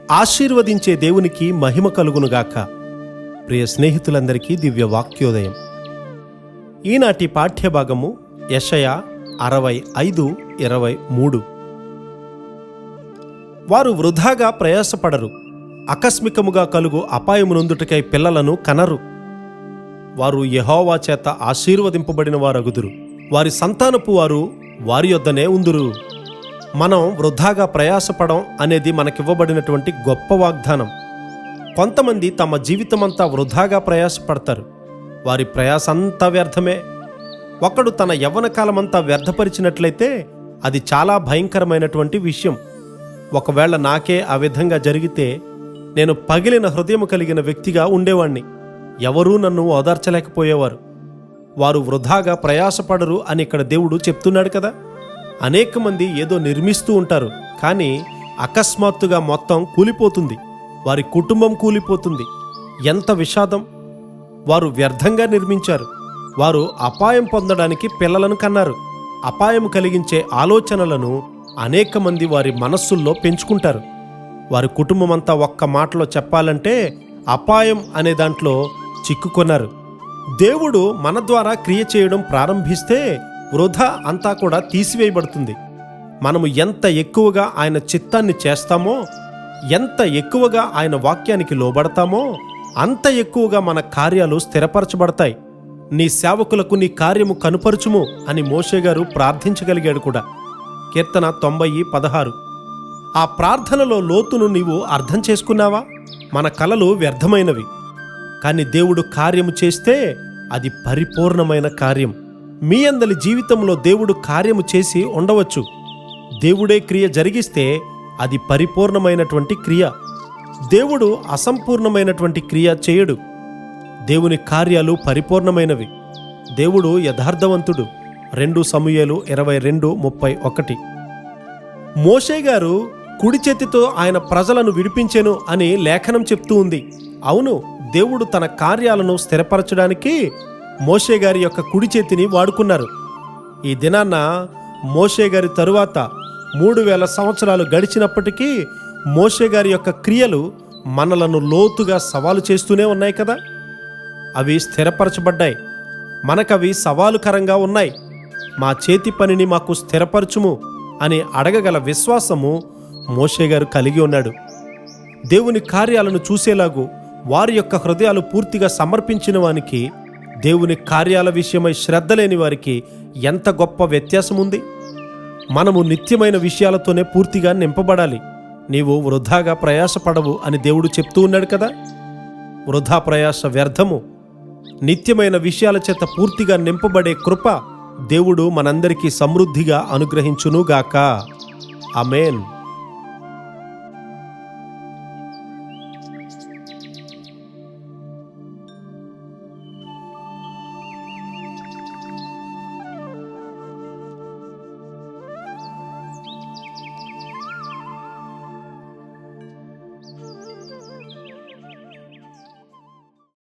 ఆశీర్వదించే దేవునికి మహిమ కలుగునుగాక. ప్రియ స్నేహితులందరికీ దివ్య వాక్యోదయం. ఈనాటి పాఠ్యభాగము యెషయా 65:23. వారు వృధాగా ప్రయాసపడరు, ఆకస్మికముగా కలుగు అపాయమునందుటకై పిల్లలను కనరు. వారు యెహోవా చేత ఆశీర్వదింపబడిన వారగుదురు, వారి సంతానపు వారు వారి యొద్దనే ఉందురు. మనం వృధాగా ప్రయాసపడం అనేది మనకివ్వబడినటువంటి గొప్ప వాగ్దానం. కొంతమంది తమ జీవితమంతా వృధాగా ప్రయాసపడతారు, వారి ప్రయాసంతా వ్యర్థమే. ఒకడు తన యవ్వన కాలమంతా వ్యర్థపరిచినట్లయితే అది చాలా భయంకరమైనటువంటి విషయం. ఒకవేళ నాకే ఆ విధంగా జరిగితే నేను పగిలిన హృదయం కలిగిన వ్యక్తిగా ఉండేవాణ్ణి. ఎవరూ నన్ను ఓదార్చలేకపోయేవారు. వారు వృధాగా ప్రయాసపడరు అని ఇక్కడ దేవుడు చెప్తున్నాడు కదా. అనేక మంది ఏదో నిర్మిస్తూ ఉంటారు, కానీ అకస్మాత్తుగా మొత్తం కూలిపోతుంది, వారి కుటుంబం కూలిపోతుంది. ఎంత విషాదం! వారు వ్యర్థంగా నిర్మించారు. వారు అపాయం పొందడానికి పిల్లలను కన్నారు. అపాయం కలిగించే ఆలోచనలను అనేక మంది వారి మనస్సుల్లో పెంచుకుంటారు. వారి కుటుంబమంతా ఒక్క మాటలో చెప్పాలంటే అపాయం అనే దాంట్లో చిక్కుకొన్నారు. దేవుడు మన ద్వారా క్రియ చేయడం ప్రారంభిస్తే వృధా అంతా కూడా తీసివేయబడుతుంది. మనము ఎంత ఎక్కువగా ఆయన చిత్తాన్ని చేస్తామో, ఎంత ఎక్కువగా ఆయన వాక్యానికి లోబడతామో, అంత ఎక్కువగా మన కార్యాలు స్థిరపరచబడతాయి. నీ సేవకులకు నీ కార్యము కనుపరుచుము అని మోషే గారు ప్రార్థించగలిగాడు కూడా. కీర్తన 90:16. ఆ ప్రార్థనలో లోతును నీవు అర్థం చేసుకున్నావా? మన కలలు వ్యర్థమైనవి, కానీ దేవుడు కార్యము చేస్తే అది పరిపూర్ణమైన కార్యం. మీ అందరి జీవితంలో దేవుడు కార్యము చేసి ఉండవచ్చు. దేవుడే క్రియ జరిగిస్తే అది పరిపూర్ణమైనటువంటి క్రియ. దేవుడు అసంపూర్ణమైనటువంటి క్రియ చేయడు. దేవుని కార్యాలు పరిపూర్ణమైనవి. దేవుడు యథార్థవంతుడు. 2 సమూయేలు 22:31. మోషే గారు కుడి చేతితో ఆయన ప్రజలను విడిపించెను అని లేఖనం చెప్తూ ఉంది. అవును, దేవుడు తన కార్యాలను స్థిరపరచడానికి మోషే గారి యొక్క కుడి చేతిని వాడుకున్నారు. ఈ దినాన్న మోషే గారి తరువాత 3000 సంవత్సరాలు గడిచినప్పటికీ మోషే గారి యొక్క క్రియలు మనలను లోతుగా సవాలు చేస్తూనే ఉన్నాయి కదా. అవి స్థిరపరచబడ్డాయి. మనకవి సవాలుకరంగా ఉన్నాయి. మా చేతి పనిని మాకు స్థిరపరచుము అని అడగగల విశ్వాసము మోషే గారు కలిగి ఉన్నాడు. దేవుని కార్యాలను చూసేలాగూ వారి యొక్క హృదయాలు పూర్తిగా సమర్పించిన వానికి, దేవుని కార్యాల విషయమై శ్రద్ధ లేని వారికి ఎంత గొప్ప వ్యత్యాసం ఉంది. మనము నిత్యమైన విషయాలతోనే పూర్తిగా నింపబడాలి. నీవు వృధాగా ప్రయాసపడవు అని దేవుడు చెప్తూ ఉన్నాడు కదా. వృధా ప్రయాస వ్యర్థము. నిత్యమైన విషయాల చేత పూర్తిగా నింపబడే కృప దేవుడు మనందరికీ సమృద్ధిగా అనుగ్రహించునుగాక. ఆమేన్.